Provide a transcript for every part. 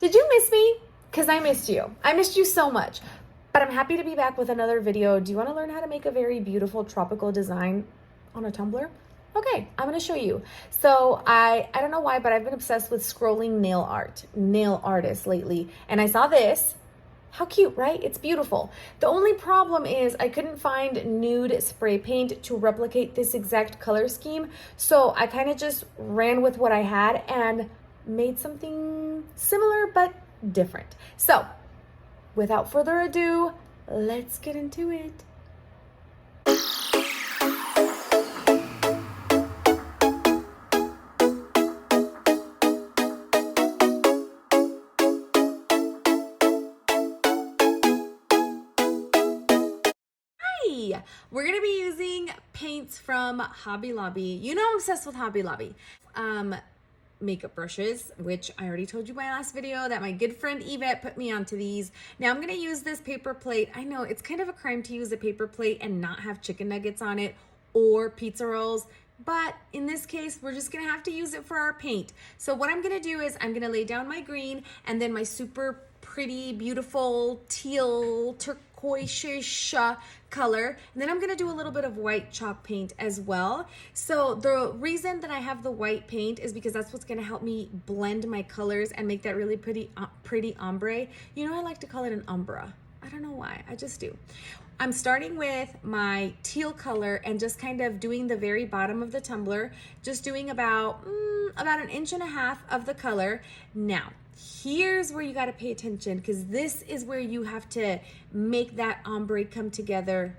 Did you miss me? Because I missed you. I missed you so much. But I'm happy to be back with another video. Do you want to learn how to make a very beautiful tropical design on a tumbler? Okay, I'm going to show you. So I don't know why, but I've been obsessed with scrolling nail artists lately. And I saw this. How cute, right? It's beautiful. The only problem is I couldn't find nude spray paint to replicate this exact color scheme. So I kind of just ran with what I had and made something similar but different. So without further ado, let's get into it. We're gonna be using paints from Hobby Lobby. You know I'm obsessed with Hobby Lobby. Makeup brushes, which I already told you in my last video that my good friend Yvette put me onto these. Now I'm gonna use this paper plate. I know it's kind of a crime to use a paper plate and not have chicken nuggets on it or pizza rolls, but in this case, we're just gonna have to use it for our paint. So what I'm gonna do is I'm gonna lay down my green and then my super pretty, beautiful teal turquoise color. And then I'm gonna do a little bit of white chalk paint as well. So the reason that I have the white paint is because that's what's gonna help me blend my colors and make that really pretty ombre. You know, I like to call it an umbra. I don't know why, I just do. I'm starting with my teal color and just kind of doing the very bottom of the tumbler, just doing about 1.5 inches of the color. Now, here's where you got to pay attention because this is where you have to make that ombre come together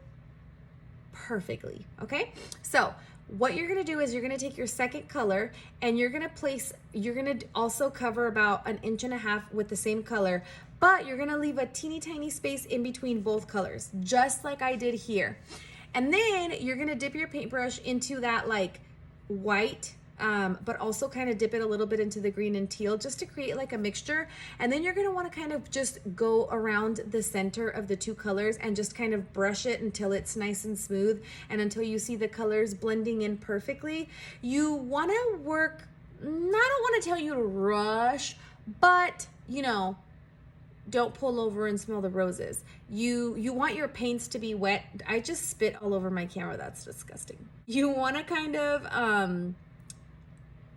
perfectly, okay? So what you're gonna do is you're gonna take your second color and you're gonna also cover about 1.5 inches with the same color, but you're gonna leave a teeny tiny space in between both colors, just like I did here. And then you're gonna dip your paintbrush into that like white, but also kind of dip it a little bit into the green and teal just to create like a mixture. And then you're gonna wanna kind of just go around the center of the two colors and just kind of brush it until it's nice and smooth and until you see the colors blending in perfectly. You wanna work, I don't wanna tell you to rush, but you know, don't pull over and smell the roses. You want your paints to be wet. I just spit all over my camera, that's disgusting. You wanna kind of,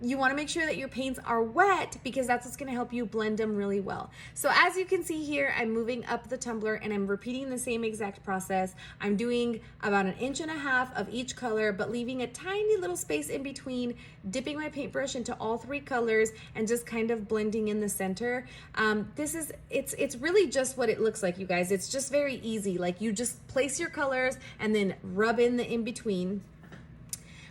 you want to make sure that your paints are wet because that's what's going to help you blend them really well. So as you can see here, I'm moving up the tumbler and I'm repeating the same exact process. I'm doing about 1.5 inches of each color, but leaving a tiny little space in between, dipping my paintbrush into all three colors and just kind of blending in the center. It's really just what it looks like, you guys. It's just very easy. Like you just place your colors and then rub in the in-between.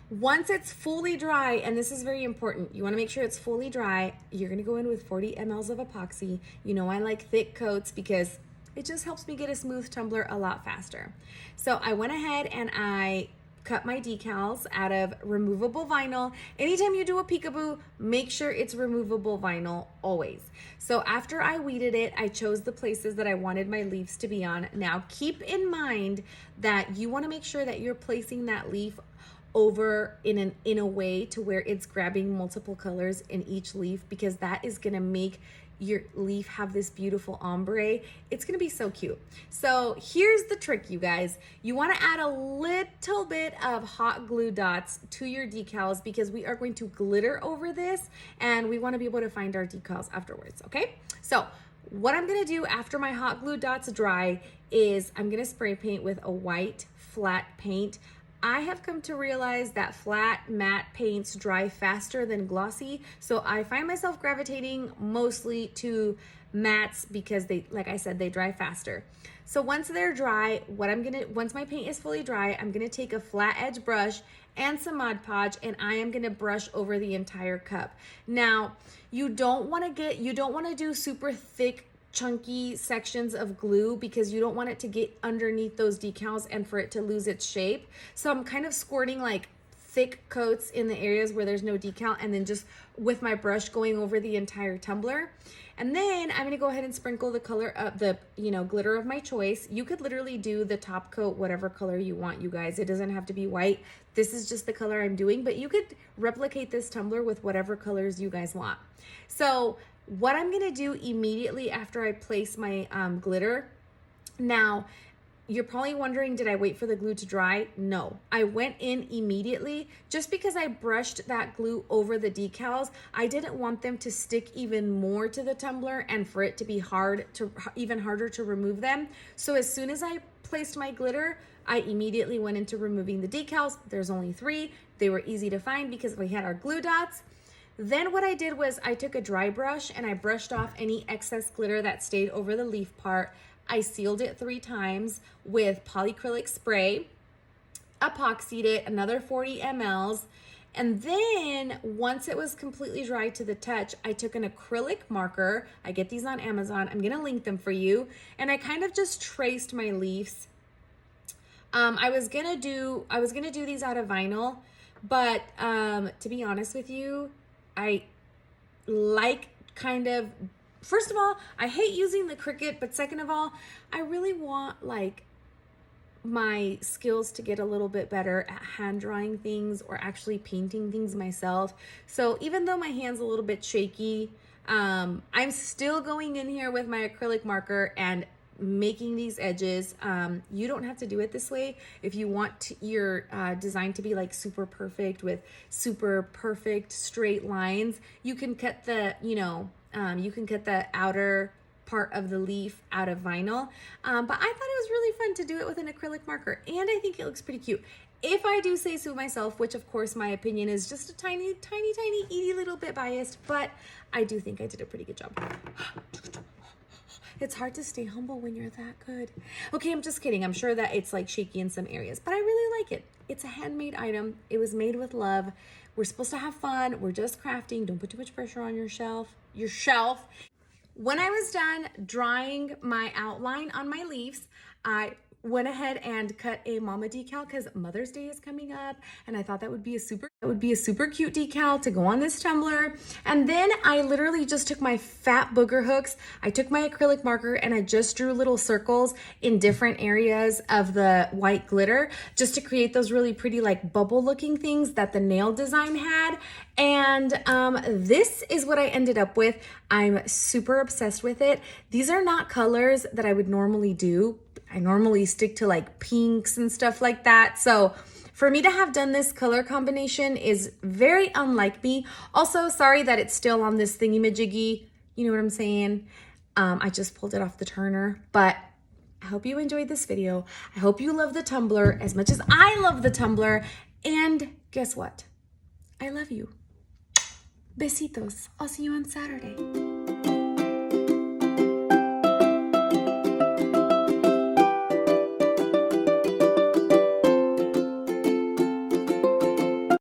Once it's fully dry, and this is very important, you want to make sure it's fully dry, you're going to go in with 40 mLs of epoxy. You know I like thick coats because it just helps me get a smooth tumbler a lot faster. So I went ahead and I cut my decals out of removable vinyl. Anytime you do a peekaboo, make sure it's removable vinyl always. So after I weeded it, I chose the places that I wanted my leaves to be on. Now keep in mind that you want to make sure that you're placing that leaf over in a way to where it's grabbing multiple colors in each leaf, because that is gonna make your leaf have this beautiful ombre. It's gonna be so cute. So here's the trick, you guys. You wanna add a little bit of hot glue dots to your decals because we are going to glitter over this and we wanna be able to find our decals afterwards, okay? So what I'm gonna do after my hot glue dots dry is I'm gonna spray paint with a white flat paint. I have come to realize that flat matte paints dry faster than glossy, so I find myself gravitating mostly to mattes because they, like I said, they dry faster. So once they're dry, once my paint is fully dry, I'm gonna take a flat edge brush and some Mod Podge and I am gonna brush over the entire cup. Now, you don't wanna do super thick chunky sections of glue because you don't want it to get underneath those decals and for it to lose its shape. So I'm kind of squirting like thick coats in the areas where there's no decal and then just with my brush going over the entire tumbler. And then I'm gonna go ahead and sprinkle the color of the, glitter of my choice. You could literally do the top coat whatever color you want, you guys. It doesn't have to be white. This is just the color I'm doing, but you could replicate this tumbler with whatever colors you guys want. So what I'm gonna do immediately after I place my glitter. Now, you're probably wondering, did I wait for the glue to dry? No, I went in immediately. Just because I brushed that glue over the decals, I didn't want them to stick even more to the tumbler and for it to be even harder to remove them. So as soon as I placed my glitter, I immediately went into removing the decals. There's only 3. They were easy to find because we had our glue dots. Then what I did was I took a dry brush and I brushed off any excess glitter that stayed over the leaf part. I sealed it 3 times with polyacrylic spray, epoxied it another 40 mLs, and then once it was completely dry to the touch, I took an acrylic marker. I get these on Amazon. I'm gonna link them for you. And I kind of just traced my leaves. I was gonna do these out of vinyl, but to be honest with you, I like kind of, first of all, I hate using the Cricut, but second of all, I really want like my skills to get a little bit better at hand drawing things or actually painting things myself. So even though my hand's a little bit shaky, I'm still going in here with my acrylic marker and making these edges. You don't have to do it this way. If you want your design to be like super perfect with super perfect straight lines, you can cut the, you can cut the outer part of the leaf out of vinyl. But I thought it was really fun to do it with an acrylic marker, and I think it looks pretty cute. If I do say so myself, which of course my opinion is just a tiny, tiny, tiny, itty little bit biased, but I do think I did a pretty good job. It's hard to stay humble when you're that good. Okay, I'm just kidding. I'm sure that it's like shaky in some areas, but I really like it. It's a handmade item. It was made with love. We're supposed to have fun. We're just crafting. Don't put too much pressure on your shelf. When I was done drawing my outline on my leaves, I went ahead and cut a mama decal because Mother's Day is coming up, and I thought that would be a super cute decal to go on this tumbler. And then I literally just took my fat booger hooks, I took my acrylic marker, and I just drew little circles in different areas of the white glitter just to create those really pretty like bubble looking things that the nail design had. And this is what I ended up with. I'm super obsessed with it. These are not colors that I would normally do. I normally stick to like pinks and stuff like that. So for me to have done this color combination is very unlike me. Also, sorry that it's still on this thingy-majiggy. You know what I'm saying? I just pulled it off the turner, but I hope you enjoyed this video. I hope you love the tumbler as much as I love the tumbler. And guess what? I love you. Besitos. I'll see you on Saturday.